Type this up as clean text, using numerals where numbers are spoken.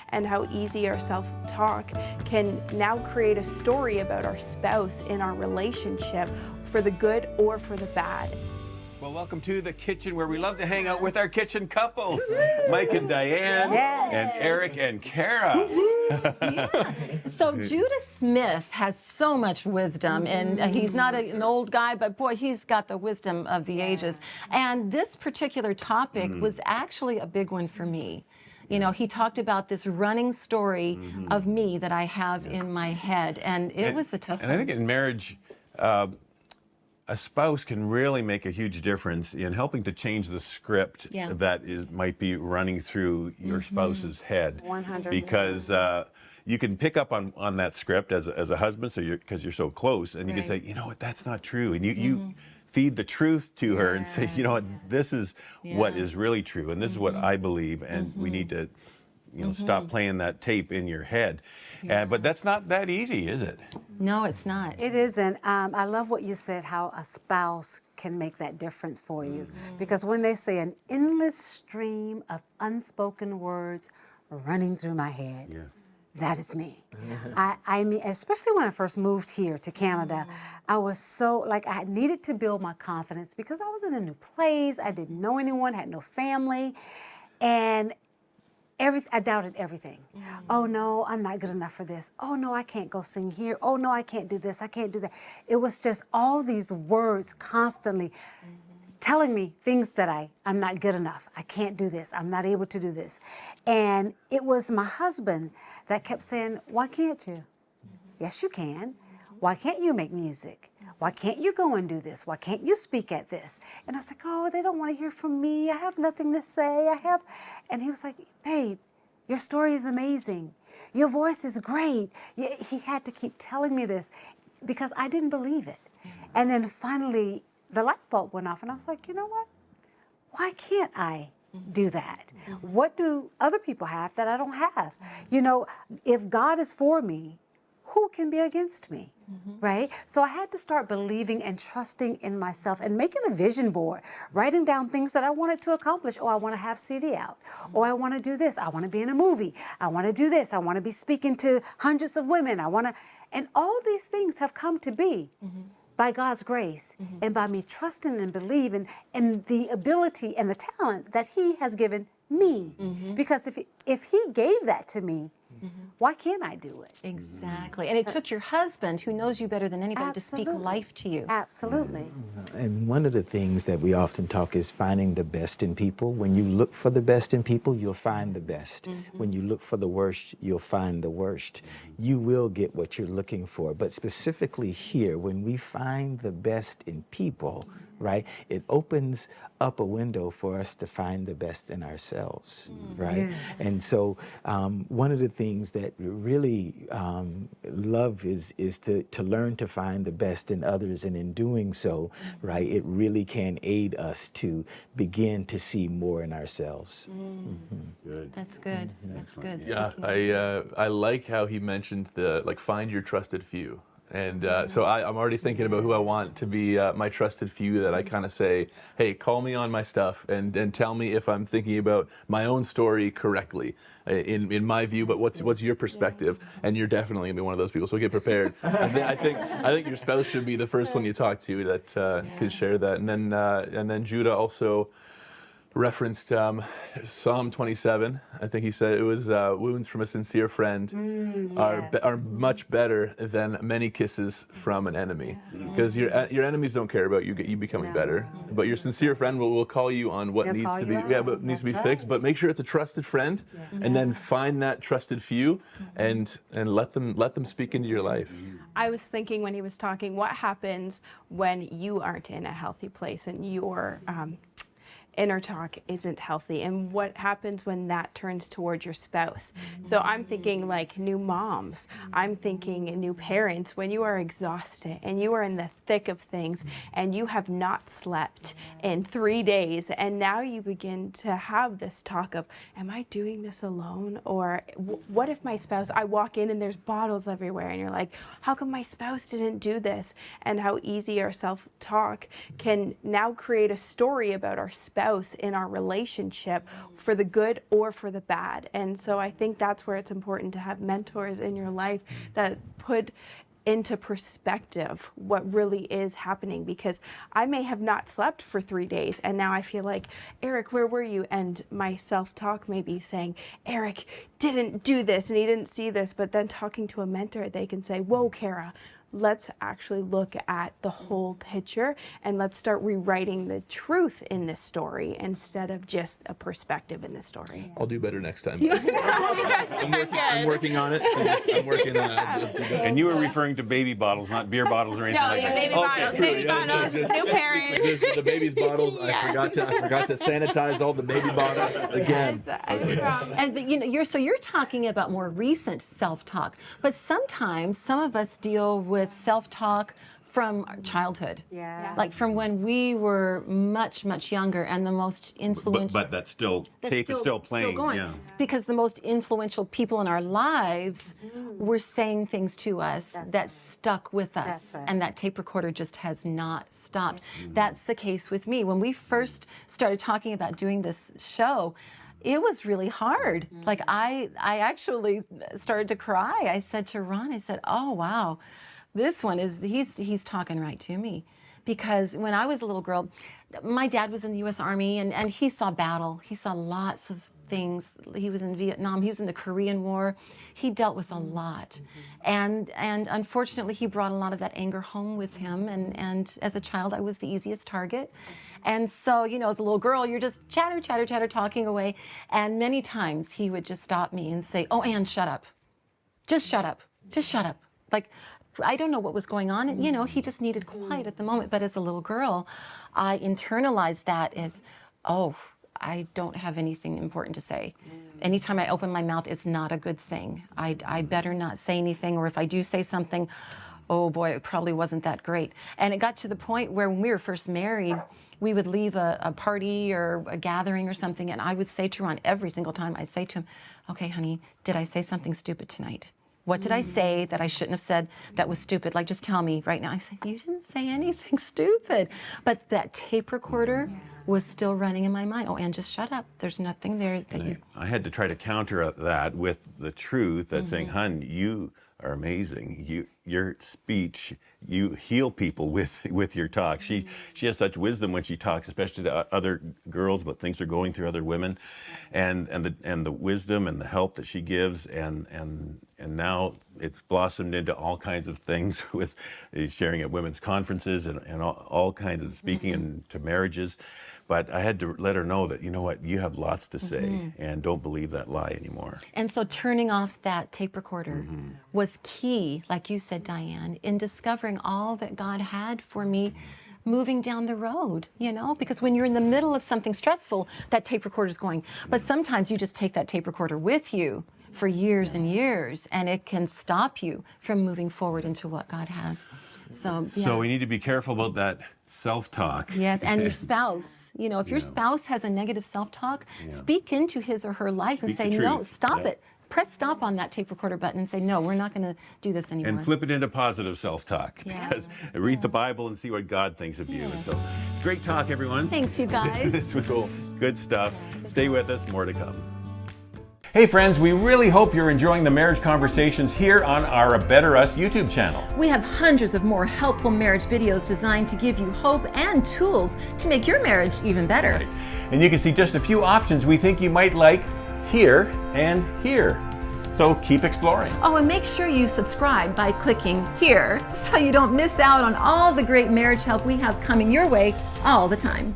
and how easy our self-talk can now create a story about our spouse in our relationship, for the good or for the bad. Well, welcome to the kitchen, where we love to hang out with our kitchen couples, Mike and Diane, and Eric and Kara. So Judah Smith has so much wisdom, and he's not an old guy, but boy, he's got the wisdom of the ages. And this particular topic was actually a big one for me. You know, he talked about this running story of me that I have in my head, and it was a tough one. And I think in marriage, a spouse can really make a huge difference in helping to change the script that might be running through your spouse's head. 100%. Because you can pick up on that script as a husband, so because you're so close, and you can say, you know what, that's not true, and you feed the truth to her and say, you know what, this is what is really true, and this is what I believe, and we need to, you know, stop playing that tape in your head. But that's not that easy, is it? No, it's not. It isn't. I love what you said, how a spouse can make that difference for you. Because when they say an endless stream of unspoken words running through my head, that is me. I mean, especially when I first moved here to Canada, I was so, like, I needed to build my confidence because I was in a new place. I didn't know anyone, had no family, and I doubted everything. Oh no, I'm not good enough for this. Oh no, I can't go sing here. Oh no, I can't do this. I can't do that. It was just all these words constantly telling me things that I'm not good enough. I can't do this. I'm not able to do this. And it was my husband that kept saying, why can't you? Yes, you can. Why can't you make music? Why can't you go and do this? Why can't you speak at this? And I was like, oh, they don't want to hear from me. I have nothing to say. And he was like, babe, your story is amazing. Your voice is great. He had to keep telling me this because I didn't believe it. And then finally, the light bulb went off and I was like, you know what? Why can't I do that? What do other people have that I don't have? You know, if God is for me, who can be against me, right? So I had to start believing and trusting in myself and making a vision board, writing down things that I wanted to accomplish. Oh, I want to have CD out. Oh, I want to do this. I want to be in a movie. I want to do this. I want to be speaking to hundreds of women. And all these things have come to be by God's grace and by me trusting and believing in the ability and the talent that He has given me. Because if He gave that to me, why can't I do it? Exactly. And it took your husband, who knows you better than anybody, to speak life to you. Absolutely. And one of the things that we often talk is finding the best in people. When you look for the best in people, you'll find the best. When you look for the worst, you'll find the worst. You will get what you're looking for. But specifically here, when we find the best in people, right, it opens up a window for us to find the best in ourselves, right? Yes. And so one of the things that really love is to learn to find the best in others, and in doing so, right, it really can aid us to begin to see more in ourselves. Good. That's good. That's good. Yeah, Speaking I like how he mentioned find your trusted few. And so I'm already thinking about who I want to be my trusted few, that I kind of say, hey, call me on my stuff and tell me if I'm thinking about my own story correctly in my view, but what's your perspective? And you're definitely gonna be one of those people, so get prepared. I think your spouse should be the first one you talk to that could share that. And then Judah also referenced Psalm 27. I think he said it was wounds from a sincere friend are much better than many kisses from an enemy, because your enemies don't care about you becoming better, but your sincere friend will call you on what needs to be needs to be fixed. But make sure it's a trusted friend, and then find that trusted few and let them speak into your life. I was thinking when he was talking, what happens when you aren't in a healthy place and your inner talk isn't healthy, and what happens when that turns towards your spouse? So I'm thinking like new moms, I'm thinking new parents, when you are exhausted and you are in the thick of things and you have not slept in 3 days, and now you begin to have this talk of, am I doing this alone? Or what if my spouse, I walk in and there's bottles everywhere, and you're like, how come my spouse didn't do this? And how easy our self-talk can now create a story about our spouse spouse in our relationship for the good or for the bad. And so I think that's where it's important to have mentors in your life that put into perspective what really is happening, because I may have not slept for 3 days and now I feel like, Eric, where were you? And my self-talk may be saying, Eric didn't do this and he didn't see this. But then talking to a mentor, they can say, whoa, Kara, let's actually look at the whole picture and let's start rewriting the truth in this story instead of just a perspective in the story. I'll do better next time. I'm working on it. I'm working on it. And you were referring to baby bottles, not beer bottles or anything like that. baby Okay, bottles, true. baby Yeah, bottles, just new parent. the baby's bottles. I forgot to sanitize all the baby bottles again. And but you're talking about more recent self-talk, but sometimes some of us deal with self-talk from our childhood. Yeah. Like from when we were much younger, and the most influential. But that's still, tape is still playing. going. Yeah. Because the most influential people in our lives were saying things to us that stuck with us. That's right. And that tape recorder just has not stopped. That's the case with me. When we first started talking about doing this show, it was really hard. Like I actually started to cry. I said to Ron, I said, oh, wow, this one he's talking right to me. Because when I was a little girl, my dad was in the U.S. Army and he saw battle. He saw lots of things. He was in Vietnam. He was in the Korean War. He dealt with a lot. And unfortunately, he brought a lot of that anger home with him. And as a child, I was the easiest target. And so, as a little girl, you're just chatter, talking away. And many times he would just stop me and say, oh, Ann, shut up. Just shut up. Just shut up. Like, I don't know what was going on. He just needed quiet at the moment. But as a little girl, I internalized that as, oh, I don't have anything important to say. Anytime I open my mouth, it's not a good thing. I better not say anything, or if I do say something, oh boy, it probably wasn't that great. And it got to the point where when we were first married, we would leave a party or a gathering or something, and I would say to Ron every single time, I'd say to him, okay, honey, did I say something stupid tonight? What did I say that I shouldn't have said that was stupid? Like, just tell me right now. I said, you didn't say anything stupid. But that tape recorder was still running in my mind. Oh, Ann, just shut up. There's nothing there that you... I had to try to counter that with the truth that's saying, hun, you are amazing. Your speech, you heal people with your talk. She has such wisdom when she talks, especially to other girls, about things they're going through, other women, and the wisdom and the help that she gives, and now it's blossomed into all kinds of things with sharing at women's conferences and all kinds of speaking and to marriages. But I had to let her know that, you know what, you have lots to say, and don't believe that lie anymore. And so turning off that tape recorder was key, like you said, Diane, in discovering all that God had for me moving down the road, because when you're in the middle of something stressful, that tape recorder is going. But sometimes you just take that tape recorder with you for years and years, and it can stop you from moving forward into what God has. So we need to be careful about that self-talk. Yes, and your spouse. If your spouse has a negative self-talk, speak into his or her life and say, no, stop it. Press stop on that tape recorder button and say, no, we're not going to do this anymore. And flip it into positive self-talk, because read the Bible and see what God thinks of you. And so, great talk, everyone. Thanks, you guys. This was good stuff. Stay with us, more to come. Hey friends, we really hope you're enjoying the marriage conversations here on our A Better Us YouTube channel. We have hundreds of more helpful marriage videos designed to give you hope and tools to make your marriage even better. Right. And you can see just a few options we think you might like here and here. So keep exploring. Oh, and make sure you subscribe by clicking here so you don't miss out on all the great marriage help we have coming your way all the time.